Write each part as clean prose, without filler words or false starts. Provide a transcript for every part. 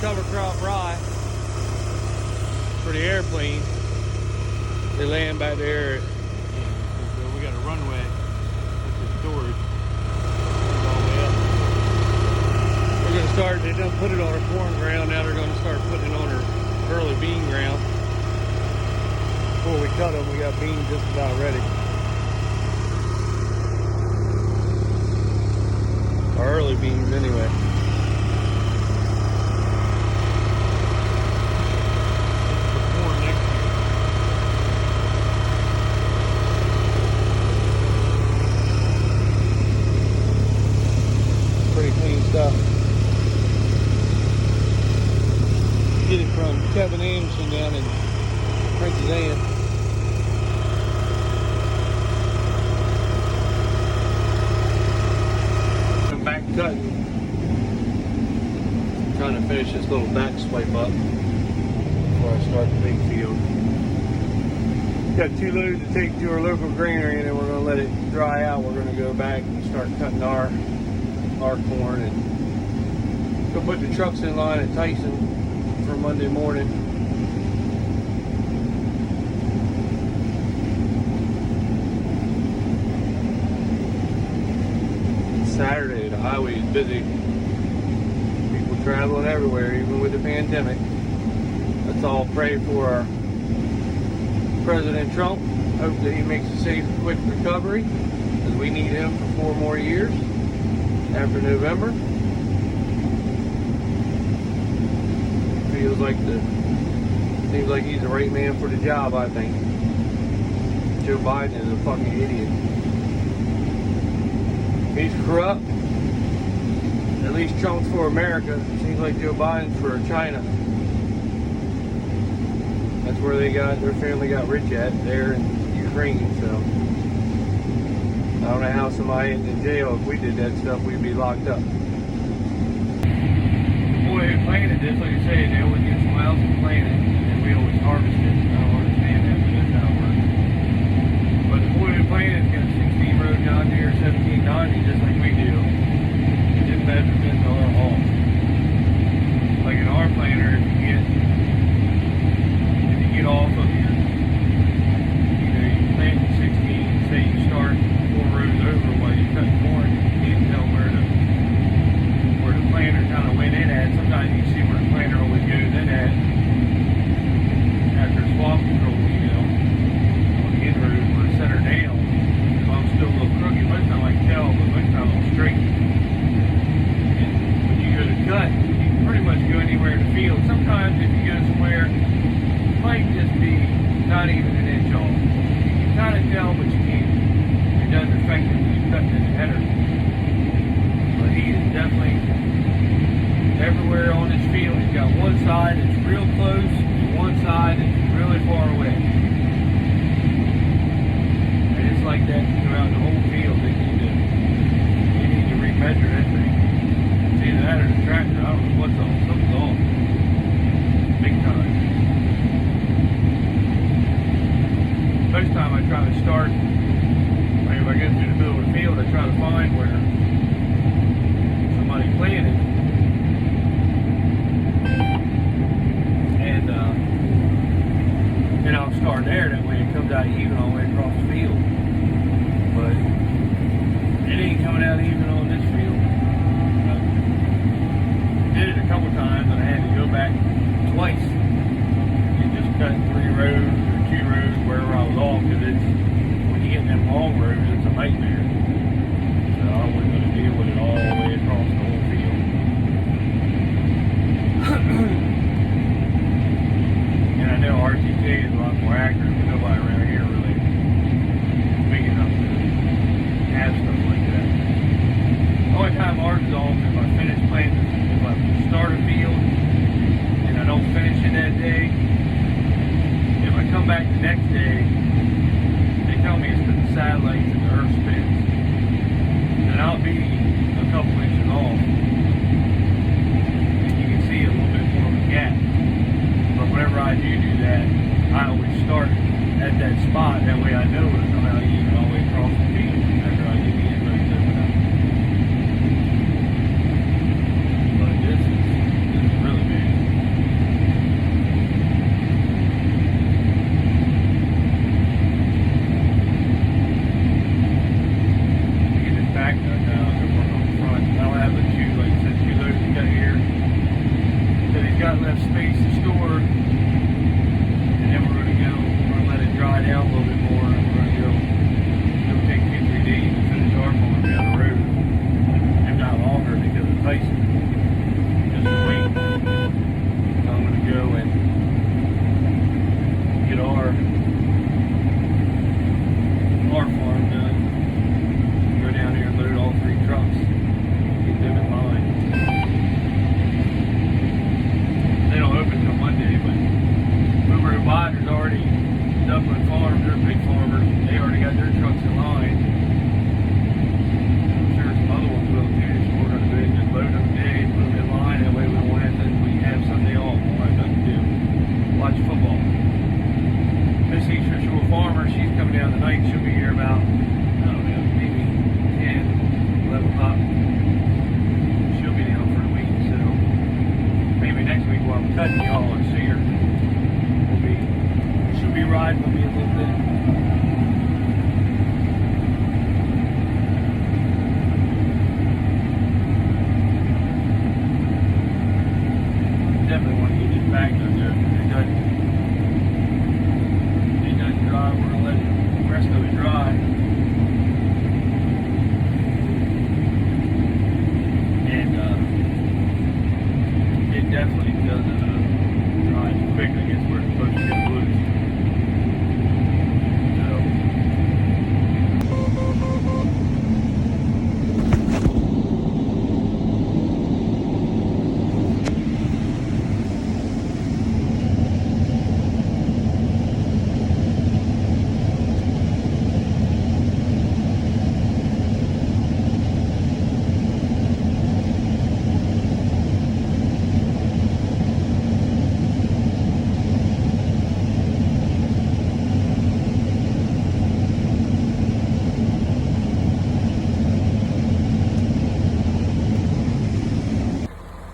cover crop rye for the airplane. They land back there. So we got a runway for storage. All the way up. We're gonna start. They done put it on our corn ground. Now they're gonna start putting it on our early bean ground. Before we cut them, we got beans just about ready. Our early beans, anyway. Stuff. Get it from Kevin Anderson down in Princess Anne. I'm back cutting. I'm trying to finish this little back swipe up before I start the big field. Got 2 loads to take to our local granary, and then we're going to let it dry out. We're going to go back and start cutting our corn and go put the trucks in line at Tyson for Monday morning. Saturday, the highway is busy. People traveling everywhere, even with the pandemic. Let's all pray for our President Trump. Hope that he makes a safe, quick recovery, because we need him for 4 more years. After November, seems like he's the right man for the job. I think Joe Biden is a fucking idiot. He's corrupt. At least Trump's for America. Seems like Joe Biden's for China. That's where their family got rich at, there in Ukraine. So I don't know how somebody in jail, if we did that stuff, we'd be locked up. The boy who planted this, like I say, they always get someone else to plant it, and we always harvest it. I don't understand that, but that's how it works. But the boy who planted it's got a 16 row John Deere 1790, just like we do. It measurements are all. Like an R planter, if you get off of your, you plant 16, say you start 4 rows over while you cut corn, you can't tell where the planter kind of went in at. Sometimes you see where the planter always goes in at after swap control, on the inroads where it's center down. If I'm still a little crooked, most time I can tell, but most time I'm straight. And when you go to cut, you can pretty much go anywhere in the field. Sometimes if you go somewhere, it might just be not even an inch off. You can kind of tell, but you can't. It doesn't affect it when you're cutting in the header. But he is definitely everywhere on his field. He's got one side that's real close and one side that's really far away. And it's like that throughout the whole field. They need to remeasure that thing. It's either that or the tractor. I don't know what's on. Something's off. Big time. Most time I try to start, if I get through the middle of the field, I try to find where somebody planted. And then I'll start there, that way it comes out even all the way across the field. But it ain't coming out even on this field. I did it a couple times and I had to go back twice and just cut 3 rows or 2 rows wherever I was off, because when you get in them long rows, it's a nightmare. So I wasn't going to deal with it all the way across the whole field. And I know RTK is a lot more accurate, but nobody around here really big enough to have stuff like that. The only time ours is off if I finish planting, if I start a field and I don't finish it that day. If I come back the next day, they tell me it's because the satellites and the earth spins, and I'll be a couple inches off, and you can see a little bit more of a gap. But whenever I do that, I always start at that spot. That way I know it'll come out even all the way across the field after I get the inroads open up. But this is really bad. got left space to store, and then we're going to go. We're going to let it dry down a little bit more. And we're going to go. It'll take 2-3 days to finish our farm down the road, if not longer, because of Tyson. Just wait. So I'm going to go and get our farm done. Go down here and load all 3 trucks. Get them in line. They don't open till Monday, but Boomer and Biders already, Dublin Farms, they're big farmers. They already got their trucks in line. I'm sure some other ones will too, so we're going to go ahead and just load them today, put them in line. That way we won't have to, we have Sunday off. We won't have nothing to do. Watch football. Miss Easter Shore Farmer, she's coming down tonight. She'll be here about, I don't know, maybe 10, 11 o'clock. She'll be down for a week, so maybe next week while I'm cutting y'all and see her. She'll be riding with me a little bit. Definitely want to get this back done there. It doesn't dry. We're going to let the rest of it dry. And it definitely doesn't dry as quick. I guess we're supposed to get loose.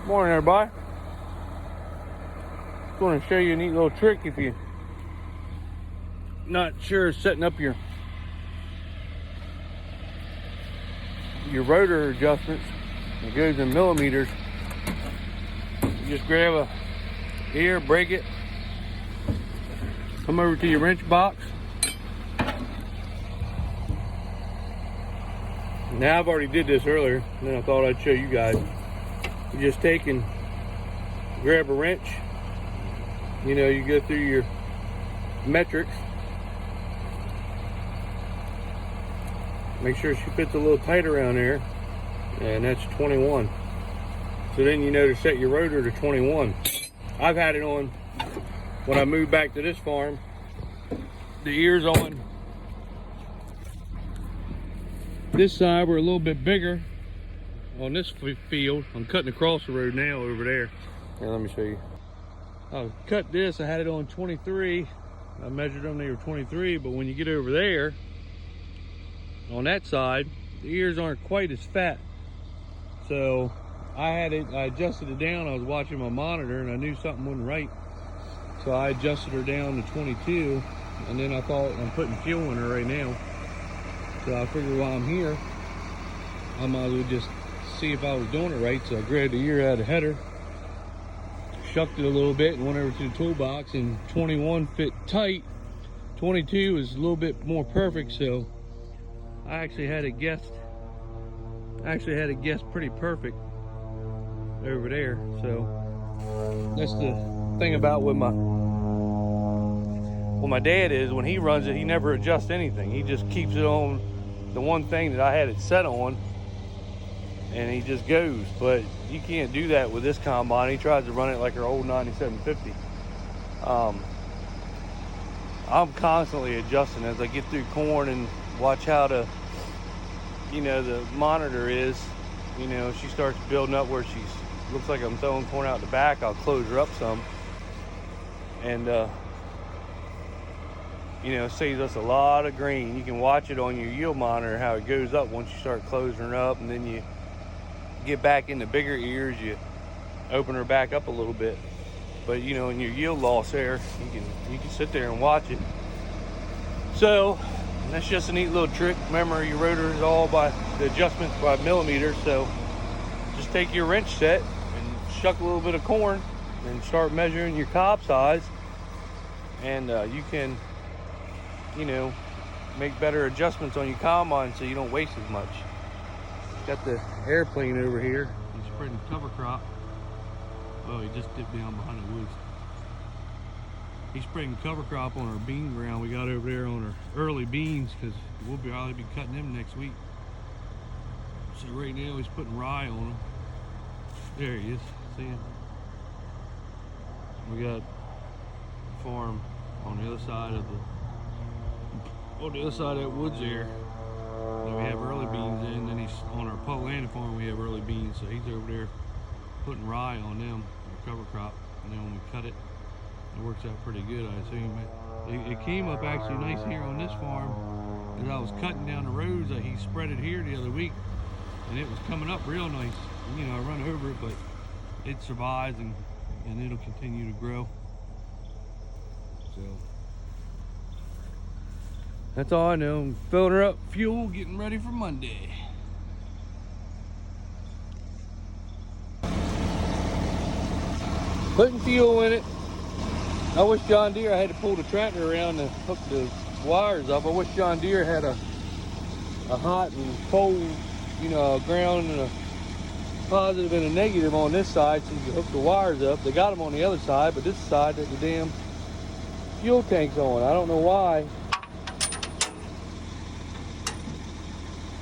Morning, everybody. Just want to show you a neat little trick if you're not sure setting up your rotor adjustments. It goes in millimeters. You just grab a ear, break it, come over to your wrench box. Now I've already did this earlier, and then I thought I'd show you guys. You just take and grab a wrench. You know, you go through your metrics. Make sure she fits a little tight around there. And that's 21. So then you know to set your rotor to 21. I've had it on when I moved back to this farm. The ears on this side were a little bit bigger. On this field, I'm cutting across the road now over there. Here, let me show you. I cut this, I had it on 23. I measured them, they were 23, but when you get over there, on that side, the ears aren't quite as fat. So I adjusted it down. I was watching my monitor and I knew something wasn't right. So I adjusted her down to 22, and then I thought, I'm putting fuel in her right now. So I figured while I'm here, I might as well just see if I was doing it right. So I grabbed the ear out of the header, shucked it a little bit, and went over to the toolbox, and 21 fit tight. 22 is a little bit more perfect, so I actually had it guessed pretty perfect over there. So that's the thing about with my dad is when he runs it, he never adjusts anything. He just keeps it on the one thing that I had it set on, and he just goes. But you can't do that with this combine. He tries to run it like her old 9750. I'm constantly adjusting as I get through corn and watch how the monitor is. You know, she starts building up where looks like I'm throwing corn out the back. I'll close her up some, and saves us a lot of grain. You can watch it on your yield monitor how it goes up once you start closing her up, and then you get back in the bigger ears, you open her back up a little bit. But in your yield loss there, you can sit there and watch it. So that's just a neat little trick. Remember, your rotor is all by the adjustments by millimeters. So just take your wrench set and shuck a little bit of corn, and start measuring your cob size, and you can, you know, make better adjustments on your combine so you don't waste as much. Got the airplane over here. He's spreading cover crop. Oh, he just dipped down behind the woods. He's spreading cover crop on our bean ground we got over there on our early beans, because we'll probably be cutting them next week. So right now he's putting rye on them. There he is. See him? We got a farm on the other side of that woods there that we have early beans in. Then he's on our Polana farm, we have early beans, so he's over there putting rye on them, our cover crop, and then when we cut it, it works out pretty good, I assume. It came up actually nice here on this farm. As I was cutting down the rows, he spread it here the other week, and it was coming up real nice. You know, I run over it, but it survives, and it'll continue to grow. So that's all I know. I'm filling her up fuel, getting ready for Monday. Putting fuel in it. I wish John Deere, I had to pull the tractor around to hook the wires up. I wish John Deere had a hot and cold, you know, a ground and a positive and a negative on this side so you can hook the wires up. They got them on the other side, but this side that the damn fuel tank's on. I don't know why.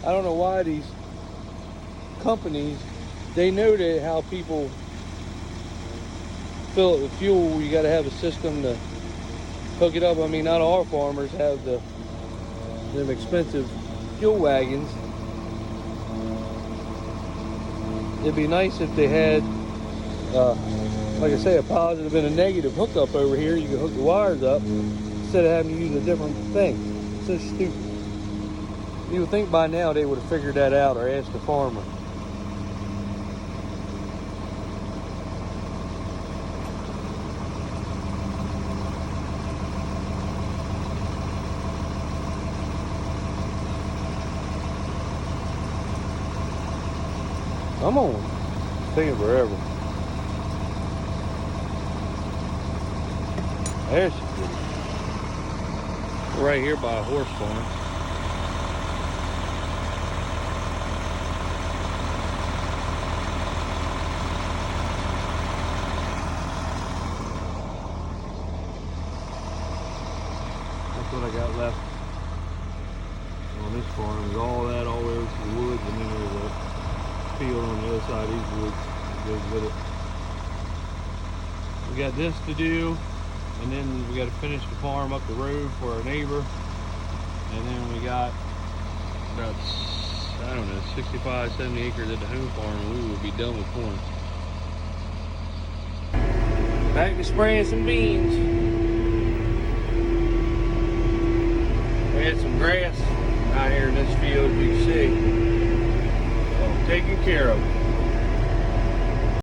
I don't know why these companies, they know that how people fill it with fuel. You got to have a system to hook it up. I mean, not all farmers have them expensive fuel wagons. It'd be nice if they had, like I say, a positive and a negative hookup over here. You can hook the wires up instead of having to use a different thing. It's so stupid. You would think by now they would have figured that out or asked the farmer. Come on. It's taking forever. There she is. Right here by a horse farm. That's what I got left on this farm. Is all that all the way over to the woods, and then there's a field on the other side of these woods that goes with it. We got this to do, and then we got to finish the farm up the road for our neighbor, and then we got about, I don't know, 65, 70 acres at the home farm, and we will be done with corn. Back to spraying some beans. We had some grass out here in this field, as you can see. Taken care of.